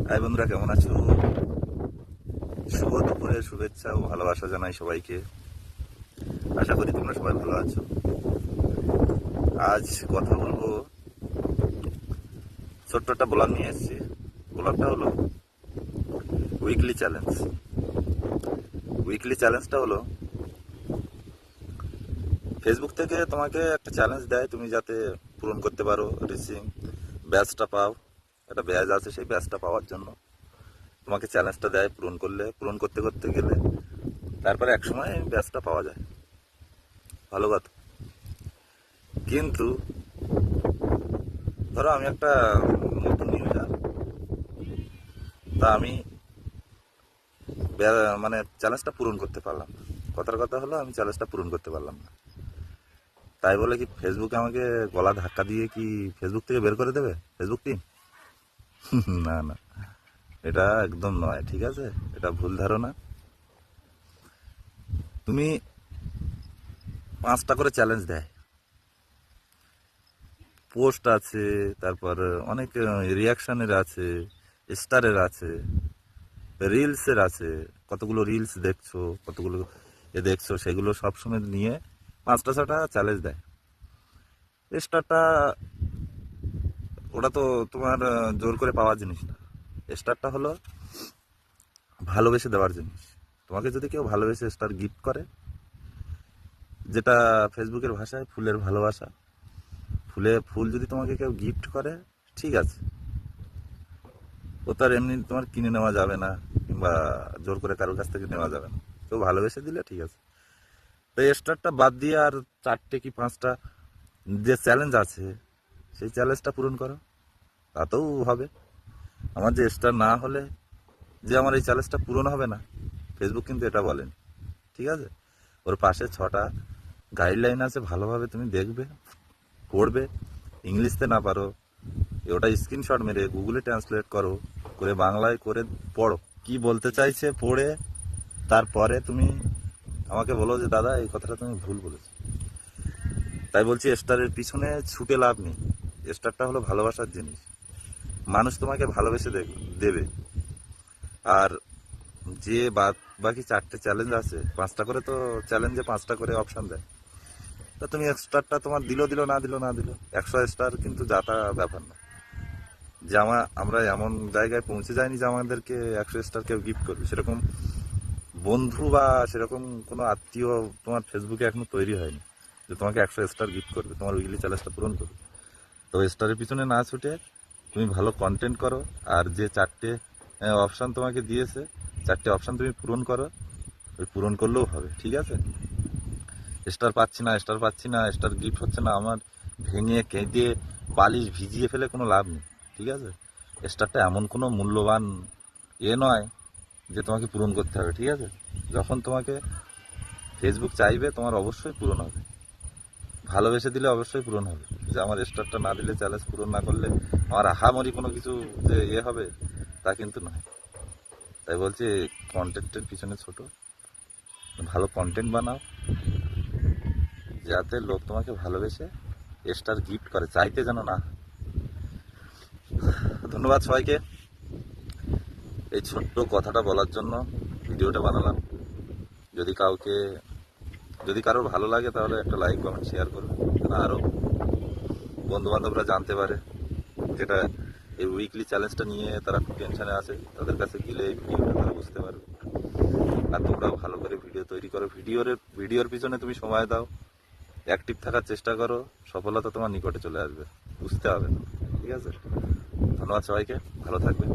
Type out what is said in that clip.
High বন্ধুরা, কেমন আছো? শুভ দুপুরের শুভেচ্ছা ও ভালোবাসা জানাই সবাইকে। আশা করি তোমরা সবাই ভালো আছো। আজ কথা বলবো, ছোট্ট একটা ব্লগ নিয়ে এসেছি। ব্লগটা হলো উইকলি চ্যালেঞ্জ। উইকলি চ্যালেঞ্জটা হলো ফেসবুক থেকে তোমাকে একটা চ্যালেঞ্জ দেয়, তুমি যাতে পূরণ করতে পারো। রিসিং ব্যাচটা পাও, একটা ব্যাচ আছে, সেই ব্যাচটা পাওয়ার জন্য তোমাকে চ্যালেঞ্জটা দেয়। পূরণ করতে করতে গেলে তারপরে এক সময় ব্যাচটা পাওয়া যায়। ভালো কথা। কিন্তু ধরো আমি একটা নতুন ইউজার, তা আমি মানে চ্যালেঞ্জটা পূরণ করতে পারলাম না। কথার কথা হলো আমি চ্যালেঞ্জটা পূরণ করতে পারলাম না। তাই বলে কি ফেসবুকে আমাকে গলা ধাক্কা দিয়ে কি ফেসবুক থেকে বের করে দেবে ফেসবুক টিম? না না, এটা একদম নয়, ঠিক আছে? এটা ভুল ধারণা। তুমি 5টা করে চ্যালেঞ্জ দেয়, পোস্ট আছে, তারপর অনেক রিয়াকশনের আছে, স্টারের আছে, রিলসের আছে। কতগুলো রিলস দেখছো, কতগুলো দেখছো, সেগুলো সবসময় নিয়ে 5টা 6টা চ্যালেঞ্জ দেয়। স্টারটা ওটা তো তোমার জোর করে পাওয়ার জিনিস না। স্টারটা হলো ভালোবেসে দেওয়ার জিনিস। তোমাকে যদি কেউ ভালোবেসে স্টার গিফট করে, যেটা ফেসবুকের ভাষায় ফুলের ভালোবাসা, ফুল যদি তোমাকে কেউ গিফট করে, ঠিক আছে, ও তার এমনি তোমার কিনে নেওয়া যাবে না, কিংবা জোর করে কারোর কাছ থেকে নেওয়া যাবে না। কেউ ভালোবেসে দিলে ঠিক আছে। তো এই স্টারটা বাদ দিয়ে আর 4টে কি 5টা যে চ্যালেঞ্জ আছে, সেই চ্যালেঞ্জটা পূরণ করো, তাতেও হবে। আমার যে স্টার না হলে যে আমার এই চ্যালেঞ্জটা পূরণ হবে না, ফেসবুক কিন্তু এটা বলেন, ঠিক আছে? ওর পাশে 6টা গাইডলাইন আছে, ভালোভাবে তুমি দেখবে, পড়বে। ইংলিশতে না পারো, ওটা স্ক্রিনশট মেরে গুগলে ট্রান্সলেট করো, করে বাংলায় করে পড়ো, কি বলতে চাইছে পড়ে তারপরে তুমি আমাকে বলো যে দাদা এই কথাটা তুমি ভুল বলেছো। তাই বলছি, স্টারের পিছনে ছুটে লাভ নেই। স্টারটা হলো ভালোবাসার জিনিস। মানুষ তোমাকে ভালোবেসে দেবে। আর যে বাকি 4টে চ্যালেঞ্জ আছে, 5টা করে তো চ্যালেঞ্জে 5টা করে অপশন দেয়। তা তুমি স্টারটা তোমার দিল না দিল 100 স্টার কিন্তু যাতা ব্যাপার না। যে আমরা এমন জায়গায় পৌঁছে যাইনি যে আমাদেরকে 100 স্টার কেউ গিফট করবে। সেরকম বন্ধু বা সেরকম কোনো আত্মীয় তোমার ফেসবুকে এখনো তৈরি হয়নি যে তোমাকে 100 স্টার গিফট করবে, তোমার উইকলি চ্যালেঞ্জটা পূরণ করবে। তো স্টারের পিছনে না ছুটে তুমি ভালো কন্টেন্ট করো, আর যে 4টে অপশান তোমাকে দিয়েছে, 4টে অপশান তুমি পূরণ করো। ওই পূরণ করলেও হবে, ঠিক আছে? স্টার গিফট হচ্ছে না আমার, ভেঙে কেঁদে বালিশ ভিজিয়ে ফেলে কোনো লাভ নেই, ঠিক আছে? স্টারটা এমন কোনো মূল্যবান নয় যে তোমাকে পূরণ করতে হবে, ঠিক আছে? যখন তোমাকে ফেসবুক চাইবে, তোমার অবশ্যই পূরণ হবে। ভালোবেসে দিলে অবশ্যই পূরণ হবে। যে আমার স্টারটা না দিলে, চ্যালেঞ্জ পূরণ না করলে আমার আহামরি কোনো কিছু যে হবে, তা কিন্তু নয়। তাই বলছি, কন্টেন্টের পিছনে ছোট, ভালো কন্টেন্ট বানাও, যাতে লোক তোমাকে ভালোবেসে স্টার গিফট করে, চাইতে যেন না। ধন্যবাদ সবাইকে এই ছোট্ট কথাটা বলার জন্য ভিডিওটা বানালাম। যদি কারোর ভালো লাগে তাহলে একটা লাইক কমেন্ট শেয়ার করবে, আরও বন্ধু বান্ধবরা জানতে পারে, যেটা এই উইকলি চ্যালেঞ্জটা নিয়ে তারা খুব টেনশনে আছে, তাদের কাছে গেলে এই ভিডিওটা তারা বুঝতে পারবে। আর তোমরাও ভালো করে ভিডিও তৈরি করো, ভিডিওর পিছনে তুমি সময় দাও, অ্যাক্টিভ থাকার চেষ্টা করো, সফলতা তোমার নিকটে চলে আসবে, বুঝতে হবে না, ঠিক আছে? ধন্যবাদ সবাইকে, ভালো থাকবে।